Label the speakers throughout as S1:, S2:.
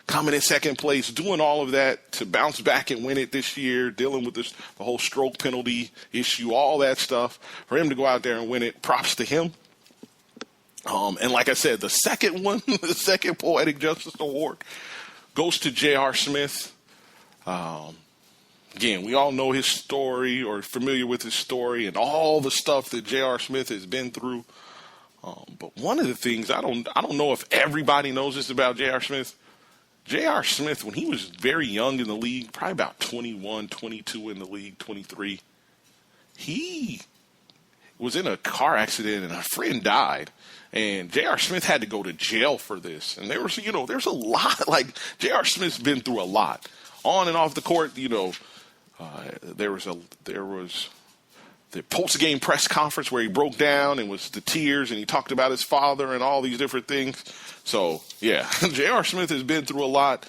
S1: coming in second place, doing all of that to bounce back and win it this year, dealing with the whole stroke penalty issue, all that stuff. For him to go out there and win it, props to him. And like I said, the second one, the second Poetic Justice Award goes to J.R. Smith. Again, we all know his story or familiar with his story and all the stuff that J.R. Smith has been through. But one of the things, I don't know if everybody knows this about J.R. Smith. J.R. Smith, when he was very young in the league, probably about 21, 22 in the league, 23, he was in a car accident and a friend died. And J.R. Smith had to go to jail for this. And there's a lot, like J.R. Smith's been through a lot. On and off the court, there was the post-game press conference where he broke down and was the tears and he talked about his father and all these different things. So, yeah, J.R. Smith has been through a lot.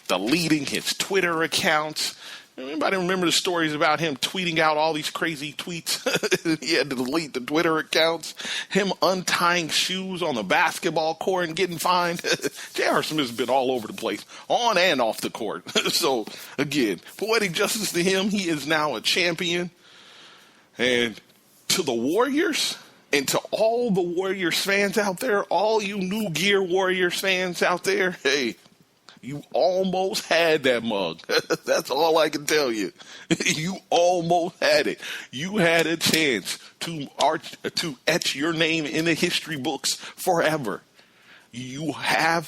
S1: Deleting his Twitter accounts. Anybody remember the stories about him tweeting out all these crazy tweets? He had to delete the Twitter accounts. Him untying shoes on the basketball court and getting fined. J.R. Smith's been all over the place, on and off the court. So, again, poetic justice to him. He is now a champion. And to the Warriors and to all the Warriors fans out there, all you New Gear Warriors fans out there, hey, you almost had that mug. That's all I can tell you. You almost had it. You had a chance to etch your name in the history books forever. You had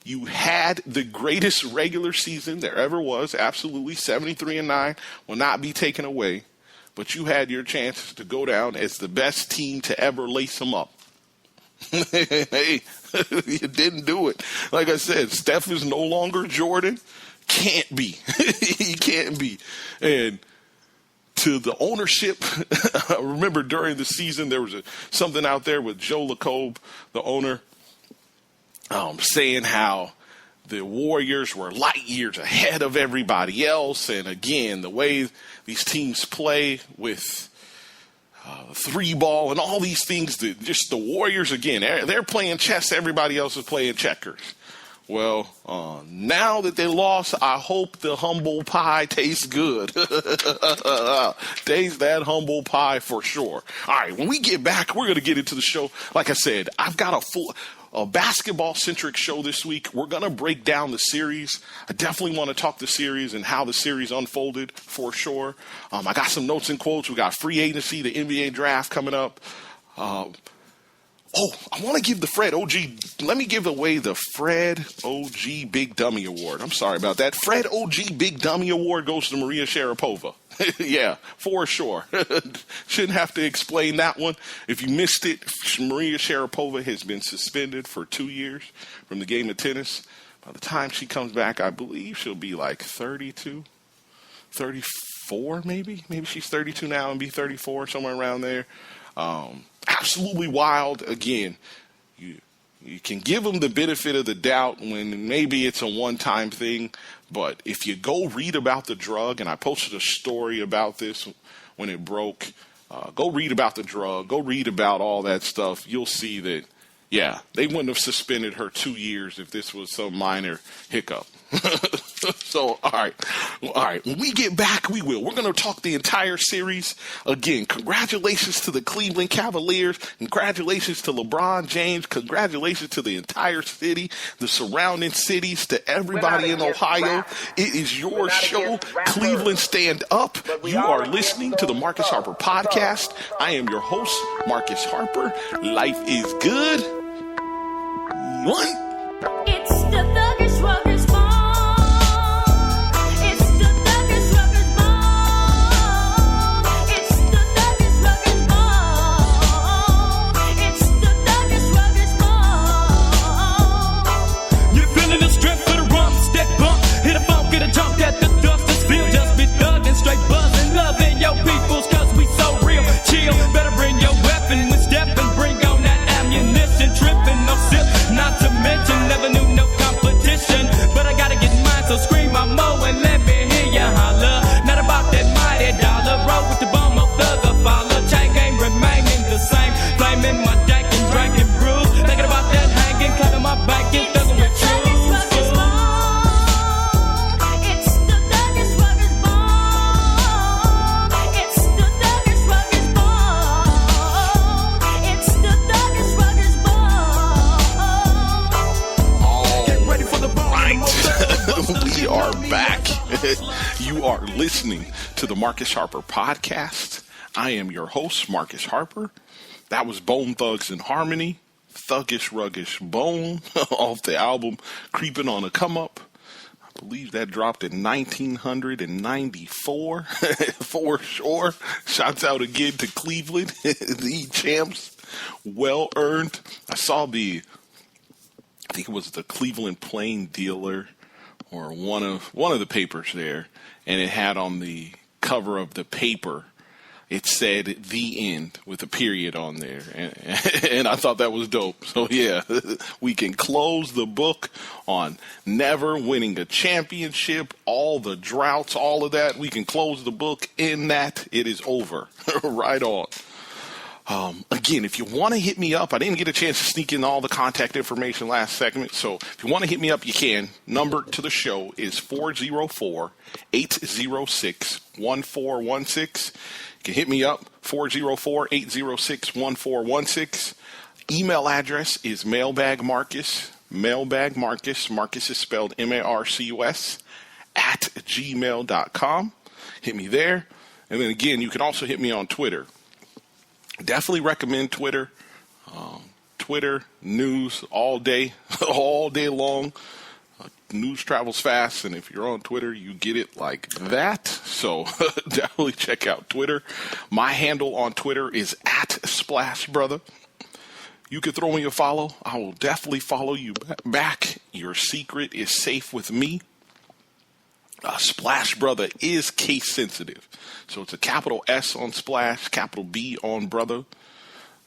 S1: the greatest regular season there ever was. Absolutely. 73-9 will not be taken away. But you had your chance to go down as the best team to ever lace them up. Hey, you didn't do it. Like I said, Steph is no longer Jordan. Can't be. He can't be. And to the ownership, I remember during the season there was something out there with Joe LaCobe, the owner, saying how the Warriors were light years ahead of everybody else. And again, the way these teams play with three ball and all these things, that just the Warriors, again, they're playing chess. Everybody else is playing checkers. Well, now that they lost, I hope the humble pie tastes good. Tastes that humble pie for sure. All right, when we get back, we're going to get into the show. Like I said, I've got a basketball-centric show this week. We're going to break down the series. I definitely want to talk the series and how the series unfolded for sure. I got some notes and quotes. We got free agency, the NBA draft coming up. I want to give the Fred OG, let me give away the Fred OG Big Dummy Award. I'm sorry about that. Fred OG Big Dummy Award goes to Maria Sharapova. Yeah, for sure. Shouldn't have to explain that one. If you missed it, Maria Sharapova has been suspended for 2 years from the game of tennis. By the time she comes back, I believe she'll be like 32, 34 maybe. Maybe she's 32 now and be 34, somewhere around there. Absolutely wild. Again, you can give them the benefit of the doubt when maybe it's a one-time thing, but if you go read about the drug, and I posted a story about this when it broke, go read about the drug, go read about all that stuff. You'll see that, yeah, they wouldn't have suspended her 2 years if this was some minor hiccup. So, all right. When we get back, we will. We're going to talk the entire series. Again, congratulations to the Cleveland Cavaliers. Congratulations to LeBron James. Congratulations to the entire city, the surrounding cities, to everybody in Ohio. It is your show, Cleveland Stand Up. You are listening to the Marcus Harper Podcast. I am your host, Marcus Harper. Life is good. What?
S2: It's the Thuggish Ruggers Ball.
S3: Straight buzzing, loving your peoples, cause we so real. Chill, better bring your weapon with step and bring on that ammunition. Tripping, no sip, not to mention
S1: You are listening to the Marcus Harper Podcast. I am your host, Marcus Harper. That was Bone Thugs and Harmony, Thuggish Ruggish Bone, off the album Creeping on a Come Up. I believe that dropped in 1994, for sure. Shouts out again to Cleveland, the champs. Well earned. I saw I think it was the Cleveland Plain Dealer or one of the papers there, and it had on the cover of the paper, it said "The End" with a period on there, and I thought that was dope. So yeah, we can close the book on never winning a championship, all the droughts, all of that. We can close the book in that it is over. Right on. Again, if you want to hit me up, I didn't get a chance to sneak in all the contact information last segment, so if you want to hit me up, you can. Number to the show is 404-806-1416. You can hit me up, 404-806-1416. Email address is mailbagmarcus. Marcus is spelled Marcus, @gmail.com. Hit me there. And then again, you can also hit me on Twitter. Definitely recommend Twitter. Twitter news all day long. News travels fast, and if you're on Twitter, you get it like that. So definitely check out Twitter. My handle on Twitter is @SplashBrother. You can throw me a follow. I will definitely follow you back. Your secret is safe with me. Splash Brother is case sensitive. So it's a capital S on Splash, capital B on Brother.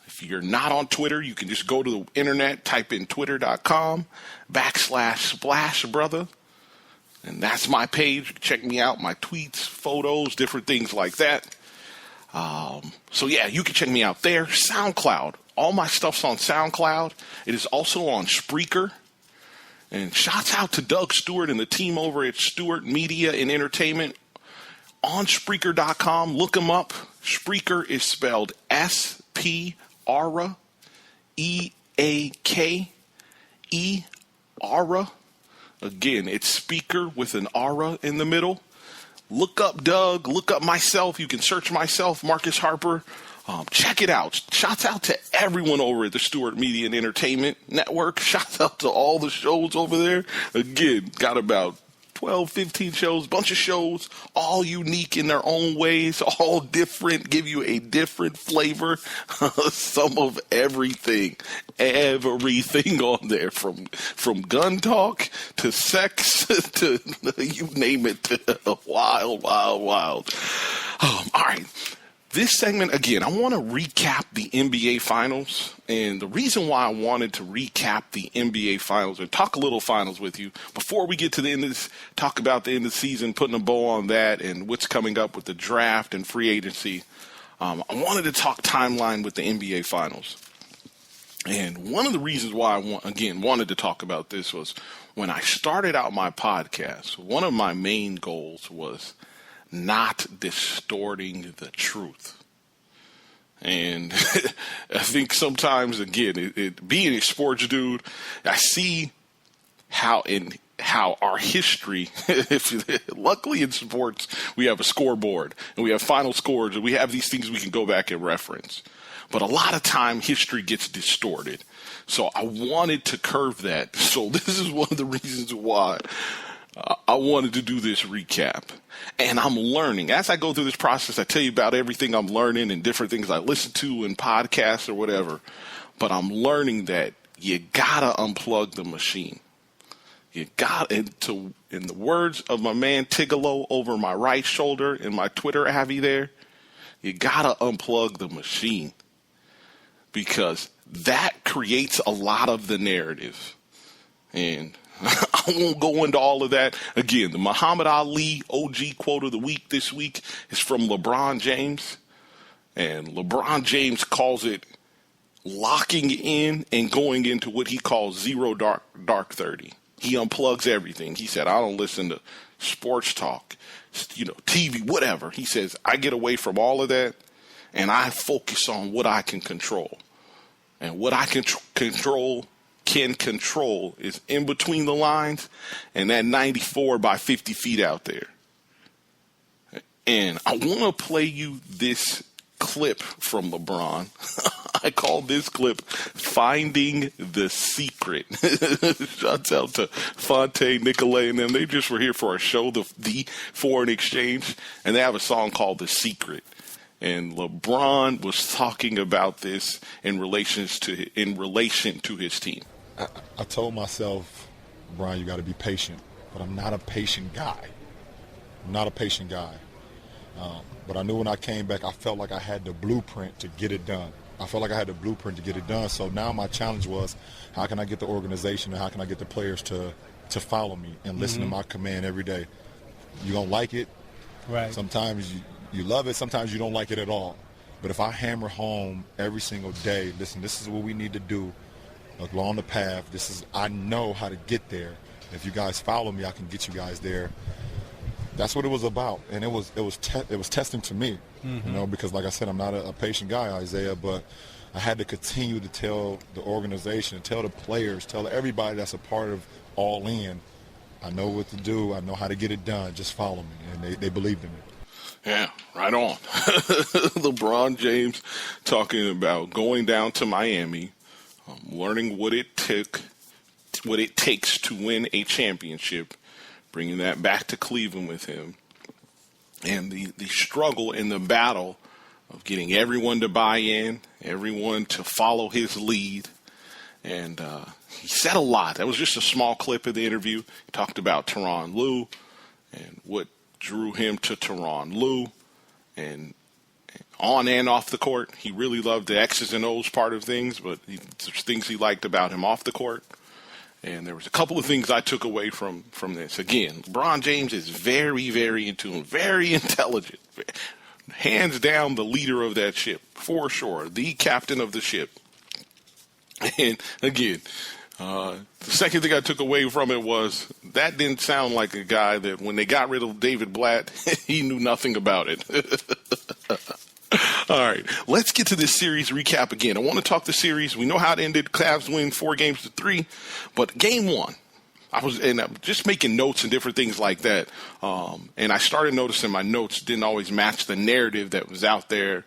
S1: If you're not on Twitter, you can just go to the internet, type in twitter.com/Splash Brother. And that's my page. Check me out, my tweets, photos, different things like that. So yeah, you can check me out there. SoundCloud. All my stuff's on SoundCloud. It is also on Spreaker. And shouts out to Doug Stewart and the team over at Stewart Media and Entertainment on Spreaker.com. Look them up. Spreaker is spelled SPREAKE. Aura. Again, it's speaker with an aura in the middle. Look up Doug. Look up myself. You can search myself, Marcus Harper. Check it out. Shouts out to everyone over at the Stewart Media and Entertainment Network. Shouts out to all the shows over there. Again, got about 12, 15 shows, bunch of shows, all unique in their own ways, all different, give you a different flavor. Some of everything on there, from gun talk to sex to you name it. Wild. All right. This segment, again, I want to recap the NBA Finals. And the reason why I wanted to recap the NBA Finals and talk a little finals with you, before we get to the end of this, talk about the end of the season, putting a bow on that and what's coming up with the draft and free agency, I wanted to talk timeline with the NBA Finals. And one of the reasons why I, wanted to talk about this was when I started out my podcast, one of my main goals was not distorting the truth. And I think sometimes, again, being a sports dude, I see how our history, luckily in sports, we have a scoreboard and we have final scores and we have these things we can go back and reference. But a lot of time history gets distorted. So I wanted to curve that. So this is one of the reasons why I wanted to do this recap. And I'm learning. As I go through this process, I tell you about everything I'm learning and different things I listen to in podcasts or whatever. But I'm learning that you gotta unplug the machine. You got, in the words of my man Tigolo over my right shoulder in my Twitter Avi there, you gotta unplug the machine. Because that creates a lot of the narrative. And I won't go into all of that. Again, the Muhammad Ali OG quote of the week this week is from LeBron James. And LeBron James calls it locking in and going into what he calls zero dark 30. He unplugs everything. He said, I don't listen to sports talk, TV, whatever. He says, I get away from all of that and I focus on what I can control. And what I can control is in between the lines and that 94 by 50 feet out there. And I want to play you this clip from LeBron. I call this clip Finding the Secret. Shouts out to Fonte, Nicolay, and them. They just were here for a show, the Foreign Exchange, and they have a song called The Secret. And LeBron was talking about this in relation to his team.
S4: I told myself, Brian, you got to be patient, but I'm not a patient guy. But I knew when I came back, I felt like I had the blueprint to get it done. So now my challenge was, how can I get the organization and how can I get the players to follow me and listen to my command every day? You don't like it.
S5: Right.
S4: Sometimes you love it. Sometimes you don't like it at all. But if I hammer home every single day, listen, this is what we need to do along the path. I know how to get there. If you guys follow me, I can get you guys there. That's what it was about, and it was testing to me, because like I said, I'm not a patient guy, Isaiah, but I had to continue to tell the organization, tell the players, tell everybody that's a part of All In, I know what to do, I know how to get it done, just follow me, and they believed in me.
S1: Yeah, right on. LeBron James talking about going down to Miami, learning what it takes to win a championship, bringing that back to Cleveland with him, and the struggle and the battle of getting everyone to buy in, everyone to follow his lead. And he said a lot. That was just a small clip of the interview. He talked about Tyronn Lue and what drew him to Tyronn Lue, and on and off the court. He really loved the X's and O's part of things, but there's things he liked about him off the court. And there was a couple of things I took away from this. Again, LeBron James is very, very in tune, very intelligent. Hands down the leader of that ship, for sure. The captain of the ship. And again, the second thing I took away from it was that didn't sound like a guy that when they got rid of David Blatt, he knew nothing about it. All right, let's get to this series recap again. I want to talk the series. We know how it ended. Cavs win 4-3, but game one, I'm just making notes and different things like that. And I started noticing my notes didn't always match the narrative that was out there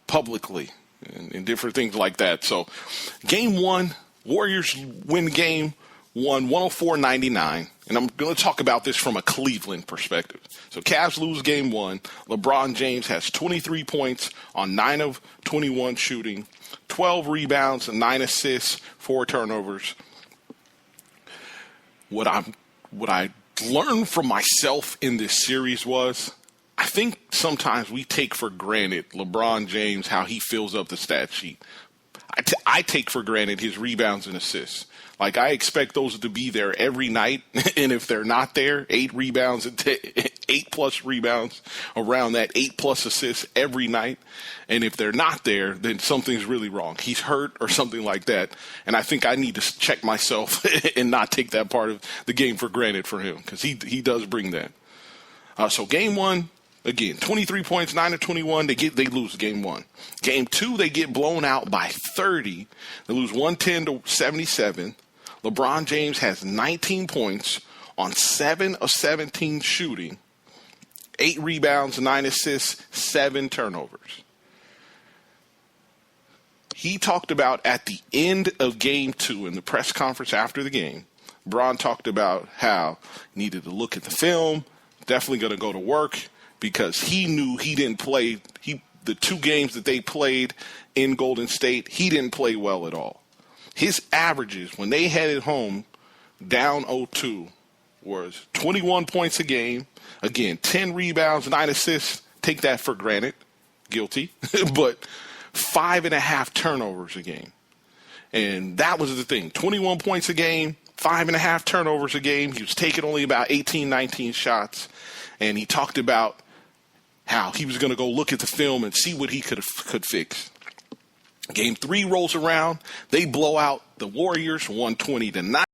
S1: publicly and different things like that. So game one, Warriors win game one, 104-99. And I'm going to talk about this from a Cleveland perspective. So Cavs lose game one. LeBron James has 23 points on 9 of 21 shooting, 12 rebounds, 9 assists, 4 turnovers. What I learned from myself in this series was I think sometimes we take for granted LeBron James, how he fills up the stat sheet. I take for granted his rebounds and assists. Like, I expect those to be there every night, and if they're not there, 8 rebounds, 8+ rebounds, around that 8+ assists every night. And if they're not there, then something's really wrong. He's hurt or something like that. And I think I need to check myself and not take that part of the game for granted for him, because he does bring that. So game one, again, 23 points, 9 of 21. They lose game one. Game two, they get blown out by 30. They lose 110-77. LeBron James has 19 points on 7 of 17 shooting, 8 rebounds, 9 assists, 7 turnovers. He talked about at the end of game two in the press conference after the game, Bron talked about how he needed to look at the film, definitely going to go to work, because he knew he didn't play. The 2 games that they played in Golden State, he didn't play well at all. His averages when they headed home down 0-2 was 21 points a game. Again, 10 rebounds, 9 assists. Take that for granted. Guilty. But 5.5 turnovers a game. And that was the thing. 21 points a game, 5.5 turnovers a game. He was taking only about 18, 19 shots. And he talked about how he was going to go look at the film and see what he could fix. Game 3 rolls around. They blow out the Warriors 120-9.